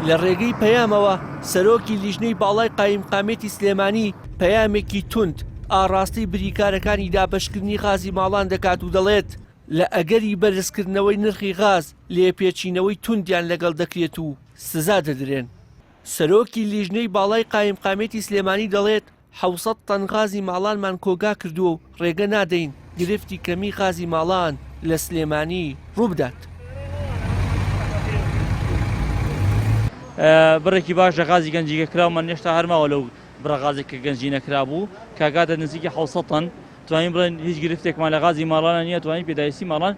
لە ڕێگەی پەیامەوە سەرۆکی لیژنەی باڵای قایمقامێتی سلێمانی پەیامێکی تند ئاڕاستی بریکارەکانی دابەشکردنی غازی ماڵان دەکات و دەڵێت لە ئەگەری بەرزکردنەوەی نرخی غاز لێپێچینەوەی توندیان لەگەڵ دەکرێت و سزا دەدرێن. سەرۆکی لیژنەی باڵای قایمقامێتی سلێمانی دەڵێت 700 تەن غازی ماڵانمان کۆگا کردووە و ڕێگە نادەین گرفتی کەمی غازی ماڵان لە سلێمانی ڕووبدات. بڕێکی باشە غازی گەنجیگە کراومە نێشتا هەرماوە لەو بڕە کە گەنجی نەکرا بوو کاگاتە نزیکی 700 تەن توانین بڵێن هیچ گرفتێکمان لە غازی ماڵانە نییە توانین پێداویستی ماڵان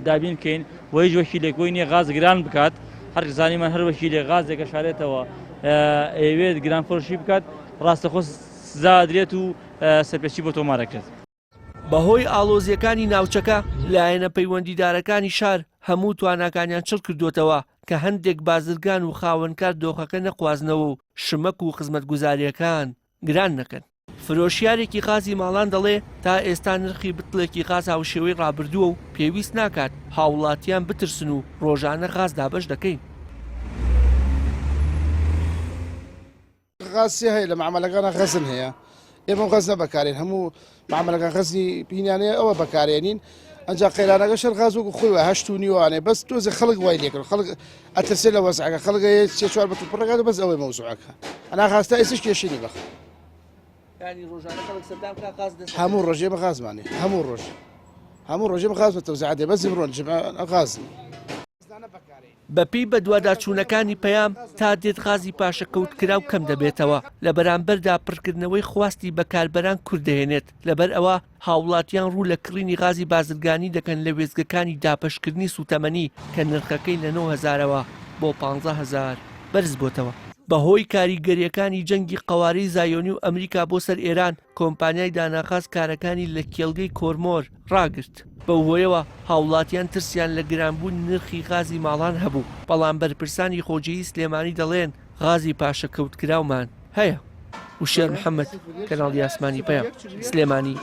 دابین بکەین و هیچ وەکیلێکۆی نییە غاز گران بکات هەر زانیمان هەر وەکیلێ غازێکە شارێتەوە ئەوێت گرانفرۆشی بکات ڕاستەخۆ سزا درێت و سەرپێچی بۆ تۆمارەکرێت. بەهۆی ئاڵۆزیەکانی ناوچەکە لایەنە پەیوەندیدارەکانی شار هەموو تواناکانیان چڕ کردوتەوە کە هەندێک بازرگان و خاوەنکار دۆخەکە نەخوازنەوە و شمەک و خزمەتگوزاریەکان گران نەکەن. فرۆشیارێکی غازی ماڵان دەڵێ تا ئێستا نرخی بتڵێکی غاز هاوشێوەی ڕابردووە و پێویست ناکات هاوڵاتیان بترسن و ڕۆژانە غاز دابەش دەکەین. غازی هەیە لە معاملەکانە غەزن هەیە ئێمە غەز نەبەکارێن هەموو معاملەکان غەزی بینیانەیە ئەوە بەکارێنین ئەنجا قەیرانەکە شەر غاز وەکو خۆی وە هەشت و نیوانێ بەس تۆزێ خەڵک وای لێکرد خەڵک ئەترسێ لە وەزعەکە خەڵگە سێ چوار بە پڕەکات بەس ئەوەی مەوزوعەکە ئەنا خاستا ئێسش کێشینی بەخ هەموو ڕۆژێ بە غازمانێ هەموو ڕۆژێ بە غاز بە تەوزیعاتێ بەس بڕۆن غاز بەپی بە دوواداچوونەکانی پەیام تا دێت غازی پاشەکەوت کراو کەم دەبێتەوە لە بەرامبەردا پڕکردنەوەی خواستی بەکاربەران کورددەهێنێت لەبەر ئەوە هاوڵاتیان ڕوو لە کڕینی غازی بازرگانی دەکەن لە وێزگەکانی داپەشکردنی سوتەمەنی کە نرخەکەی لە 9,000ەوە بۆ 15,000 بەرز بۆتەوە. بەهۆی کاریگەریەکانی جەنگی قەوارەی زایۆنی و ئەمریکا بۆ سەر ئێران کۆمپانیای داناخاز کارەکانی لە کێڵگەی کۆرمۆر ڕاگرت. بەو هۆیەوە هاوڵاتیان ترسیان لە گرانبوون نرخی غازی ماڵان هەبوو بەڵام بەرپرسانی خۆجێی سلێمانی دەڵێن غازی پاشەکەوت کراومان هەیە. وشێر محەممەد کەناڵی ئاسمانی پەیام سلێمانی.